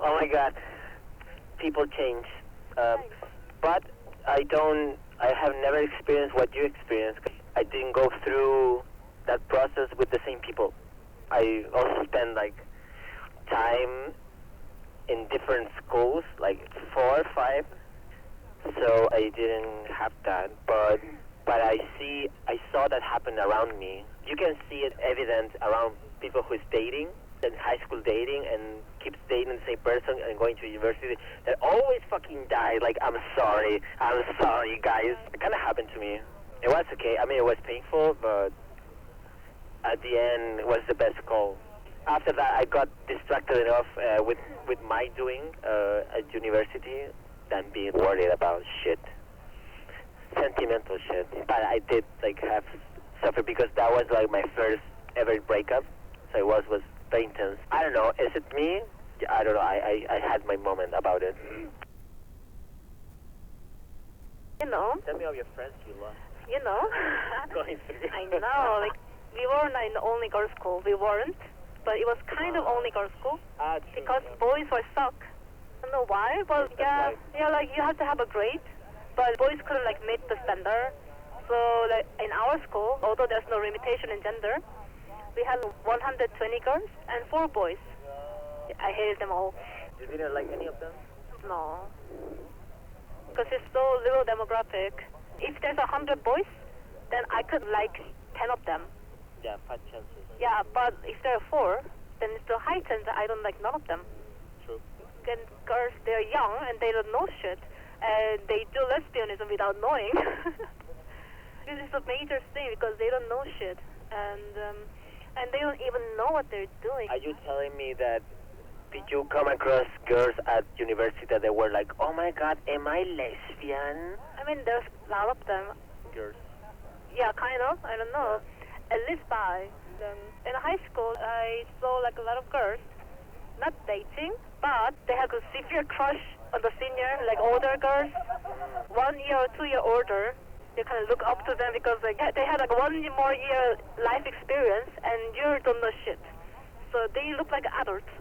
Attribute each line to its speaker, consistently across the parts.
Speaker 1: Oh my God. People change. But I have never experienced what you experienced. I didn't go through that process with the same people. I also spent like time in different schools, like 4 or 5. So I didn't have that, but I saw that happen around me. You can see it evident around people who's dating, in high school dating, and keeps dating the same person and going to university. They always fucking die. Like, I'm sorry, guys. It kind of happened to me. It was okay. I mean, it was painful, but at the end, it was the best call. After that, I got distracted enough with my doing at university than being worried about shit, sentimental shit. But I did like have suffer because that was like my first ever breakup, so it was very intense. I don't know, is it me? I don't know. I had my moment about it.
Speaker 2: You know.
Speaker 1: Tell me of your friends you lost.
Speaker 2: You know.
Speaker 1: Going through.
Speaker 2: I know. Like we weren't in the only girls' school. We weren't, but it was kind of only girls' school because boys were stuck. I don't know why, but yeah, like you have to have a grade, but boys couldn't like meet the standard. So like in our school, although there's no limitation in gender, we had 120 girls and 4 boys. I hated them all.
Speaker 1: You didn't like any of them?
Speaker 2: No, because it's so little demographic. If there's 100 boys, then I could like 10 of them.
Speaker 1: Yeah, fat chances.
Speaker 2: Yeah, but if there are 4, then it's a high chance that I don't like none of them.
Speaker 1: True.
Speaker 2: And girls, they're young and they don't know shit, and they do lesbianism without knowing. This is a major thing because they don't know shit, and they don't even know what they're doing.
Speaker 1: Are you telling me that did you come across girls at university that they were like, oh my God, am I lesbian?
Speaker 2: I mean, there's a lot of them.
Speaker 1: Girls.
Speaker 2: Yeah, kind of. I don't know. At least bi. In high school, I saw like a lot of girls, not dating, but they have a severe crush on the senior, like older girls, 1 year or 2 year older. They kind of look up to them because like, they had like 1 more year life experience and you don't know shit. So they look like adults.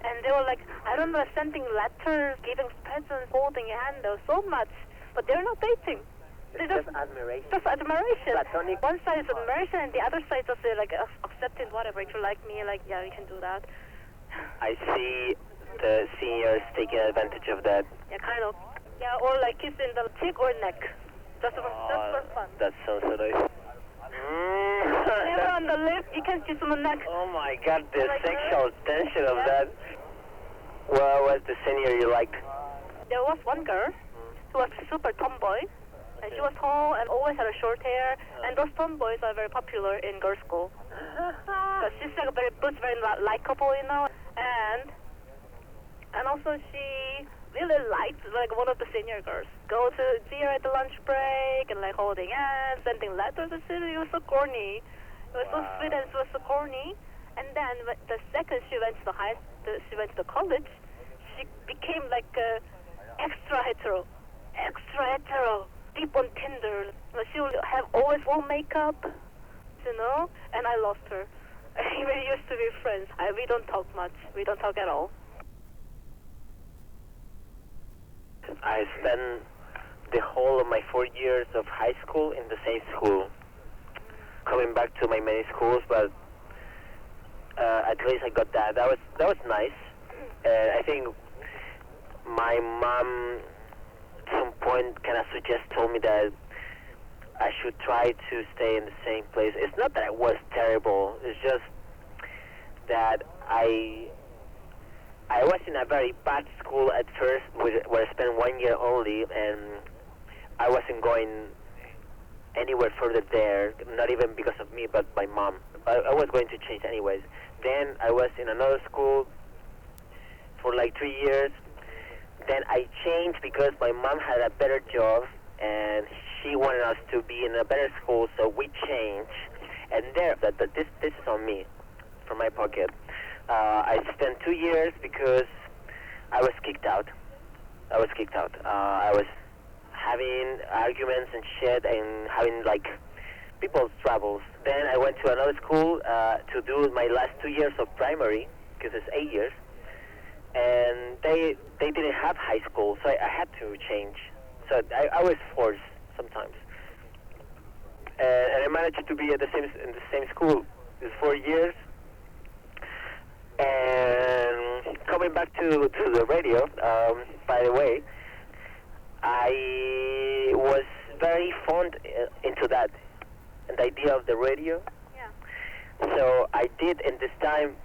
Speaker 2: And they were like, I don't know, sending letters, giving presents, holding hand, so much, but they're not dating.
Speaker 1: It's just admiration.
Speaker 2: Just admiration.
Speaker 1: Platonic.
Speaker 2: One side is admiration and the other side just like accepting whatever. If you like me, like, yeah, you can do that.
Speaker 1: I see the seniors taking advantage of that.
Speaker 2: Yeah, kind of. Yeah, or like kissing the cheek or neck. Just for fun.
Speaker 1: That sounds so nice.
Speaker 2: Never on the lip, you can kiss on the neck.
Speaker 1: Oh my God, the
Speaker 2: like
Speaker 1: sexual tension of
Speaker 2: yeah.
Speaker 1: that. What was the senior you liked?
Speaker 2: There was one girl who was super tomboy. And she was tall and always had a short hair. And those tomboys are very popular in girls' school. Because she's like very likable, you know. And also she really liked like one of the senior girls. Go to see her at the lunch break and like holding hands, sending letters. It was so corny. It was so sweet and it was so corny. And then the second she went to the college, she became like extra hetero. Deep on Tinder. She would have always full makeup, you know, and I lost her. We used to be friends. We don't talk much. We don't talk at all.
Speaker 1: I spent the whole of my 4 years of high school in the same school. Coming back to my many schools, but at least I got that. That was nice. I think my mom at some point kind of told me that I should try to stay in the same place. It's not that it was terrible. It's just that I was in a very bad school at first where I spent 1 year only, and I wasn't going anywhere further there, not even because of me, but my mom. I was going to change anyways. Then I was in another school for like 3 years. Then I changed because my mom had a better job and she wanted us to be in a better school, so we changed. And this is on me, from my pocket. I spent 2 years because I was kicked out. I was having arguments and shit and having like people's troubles. Then I went to another school to do my last 2 years of primary, because it's 8 years. they didn't have high school, so I had to change. So I was forced sometimes. And I managed to be at in the same school these 4 years. And coming back to the radio, by the way, I was very fond into that, and the idea of the radio.
Speaker 2: Yeah.
Speaker 1: So I did in this time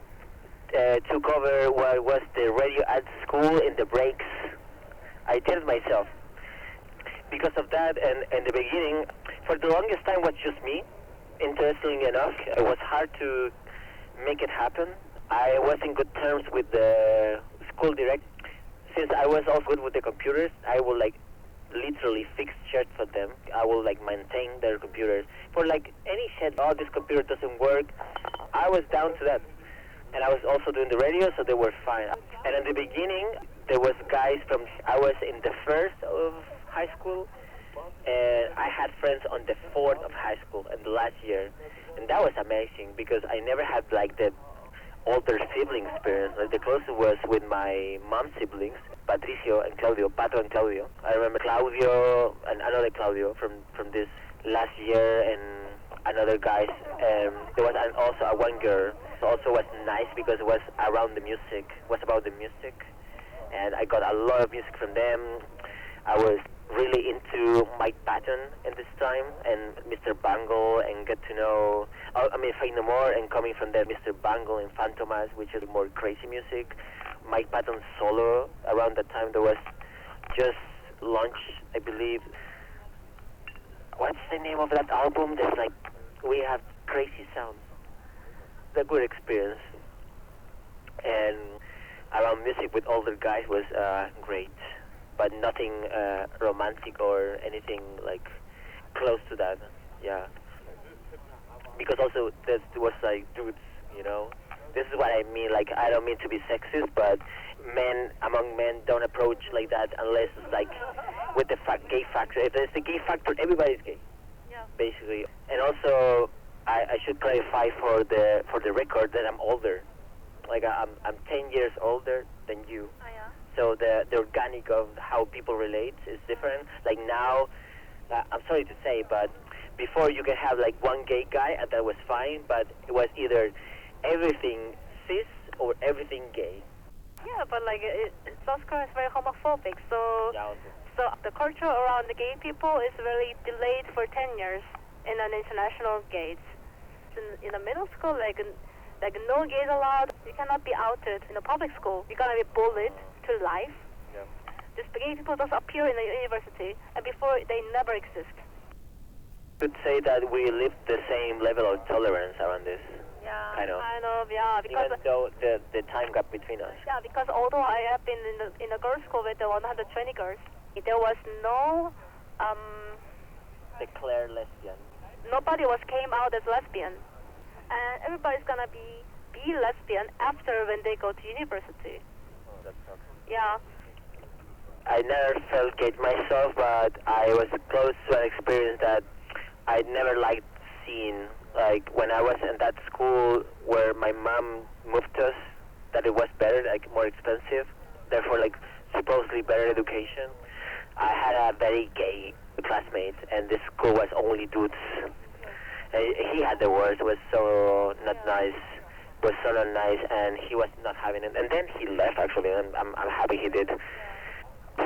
Speaker 1: to cover what was the radio at school in the breaks. I did it myself. Because of that, and in the beginning, for the longest time was just me. Interestingly enough, it was hard to make it happen. I was in good terms with the school director. Since I was also good with the computers, I would literally fix shit for them. I will maintain their computers. For any shit, oh, this computer doesn't work, I was down to that. And I was also doing the radio, so they were fine. And in the beginning, there was guys from, I was in the first of high school, and I had friends on the fourth of high school in the last year. And that was amazing because I never had the older sibling experience. The closest was with my mom's siblings, Patricio and Claudio, Pato and Claudio. I remember Claudio and another Claudio from this last year, and another guys. There was also a one girl. It also was nice because it was around the music, was about the music, and I got a lot of music from them. I was really into Mike Patton in this time, and Mr. Bangle, and get to know, Fade No More, and coming from there, Mr. Bangle and Fantomas, which is more crazy music. Mike Patton solo, around that time there was just launched, I believe. What's the name of that album? There's we have crazy sounds. It's a good experience. And around music with older guys was great. But nothing romantic or anything close to that. Yeah. Because also there was dudes, This is what I mean. I don't mean to be sexist, but men among men don't approach like that unless it's with the gay factor. If there's the gay factor, everybody's gay.
Speaker 2: Yeah.
Speaker 1: Basically. And also, I should clarify for the record that I'm older. I'm 10 years older than you.
Speaker 2: Oh, yeah.
Speaker 1: So the organic of how people relate is different. Now, I'm sorry to say, but before you can have one gay guy, and that was fine, but it was either everything cis or everything gay.
Speaker 2: Yeah, but South Korea is very homophobic, so
Speaker 1: Yeah.
Speaker 2: so the culture around the gay people is really delayed for 10 years in an international gates. In the middle school, no gays allowed. You cannot be outed in a public school. You're gonna be bullied to life.
Speaker 1: Yeah.
Speaker 2: These gay people just appear in the university, and before they never exist.
Speaker 1: I would say that we live the same level of tolerance around this.
Speaker 2: Yeah,
Speaker 1: Kind of.
Speaker 2: yeah. Because
Speaker 1: Even though the time gap between us.
Speaker 2: yeah, because although I have been in a girls' school with the 120 girls, there was no
Speaker 1: Declare lesbian.
Speaker 2: nobody came out as lesbian, and everybody's gonna be lesbian after when they go to university.
Speaker 1: Oh, that sucks.
Speaker 2: Yeah.
Speaker 1: I never felt gay myself, but I was close to an experience that I never liked seeing. When I was in that school where my mom moved us, that it was better, more expensive, therefore supposedly better education. I had a very gay classmate, and this school was only dudes. He had the worst. It was so not nice. It was so not nice, and he was not having it. And then he left, actually, and I'm happy he did.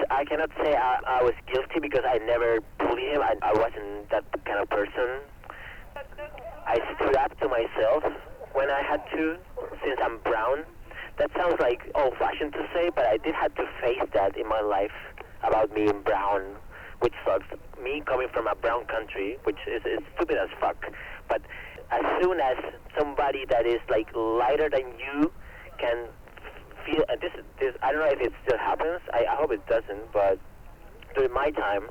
Speaker 1: I cannot say I was guilty because I never bullied him. I wasn't that kind of person. I stood up to myself when I had to, since I'm brown. That sounds old-fashioned to say, but I did have to face that in my life about being brown, which sucks. Me coming from a brown country, which is stupid as fuck. But as soon as somebody that is lighter than you can feel, and this I don't know if it still happens. I hope it doesn't. But during my time,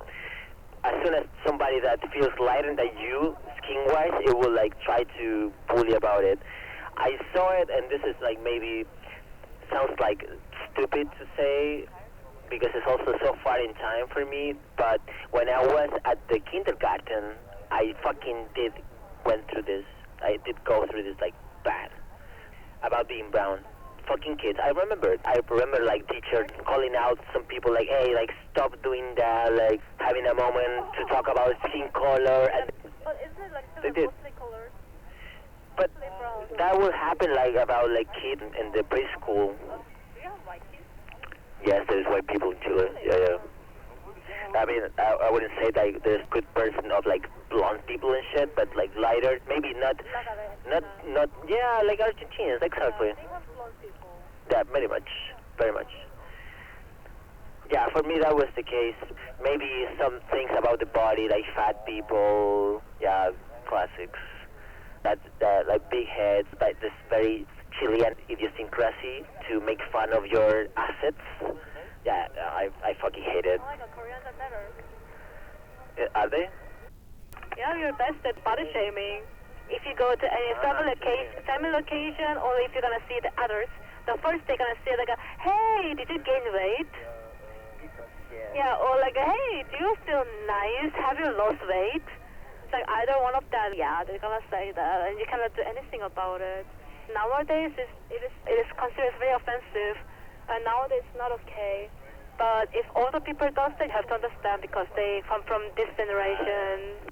Speaker 1: as soon as somebody that feels lighter than you, skin-wise, it will try to bully about it. I saw it, and this is maybe sounds stupid to say because it's also so far in time for me. But when I was at the kindergarten, I fucking went through this. I did go through this bad about being brown. fucking kids. I remember like teacher calling out some people like, hey, like stop doing that, like having a moment to talk about skin color. And
Speaker 2: But isn't it like
Speaker 1: they did.
Speaker 2: mostly colors?
Speaker 1: But
Speaker 2: Mostly brown.
Speaker 1: that will happen like about like kids in the preschool.
Speaker 2: Do you have white kids?
Speaker 1: Yes, there's white people in Chile. Yeah. I mean, I wouldn't say that there's good person of like blonde people and shit, but like lighter, maybe not, yeah, like Argentinians, exactly.
Speaker 2: They have blonde people.
Speaker 1: Yeah, very much. Yeah, for me that was the case. Maybe some things about the body, like fat people, yeah, classics. That like big heads, like this very Chilean idiosyncrasy to make fun of your assets. Yeah, I fucking hate it.
Speaker 2: Oh my god, Koreans are better.
Speaker 1: Are they?
Speaker 2: Yeah, you're best at body shaming. If you go to any family location, or if you're gonna see the others, the first they're gonna say like, hey, did you gain weight? Yeah, or like, hey, do you feel nice? Have you lost weight? It's like either one of them. Yeah, they're gonna say that, and you cannot do anything about it. Nowadays, it is considered very offensive, and nowadays it's not okay. But if older people does that, you have to understand because they come from this generation.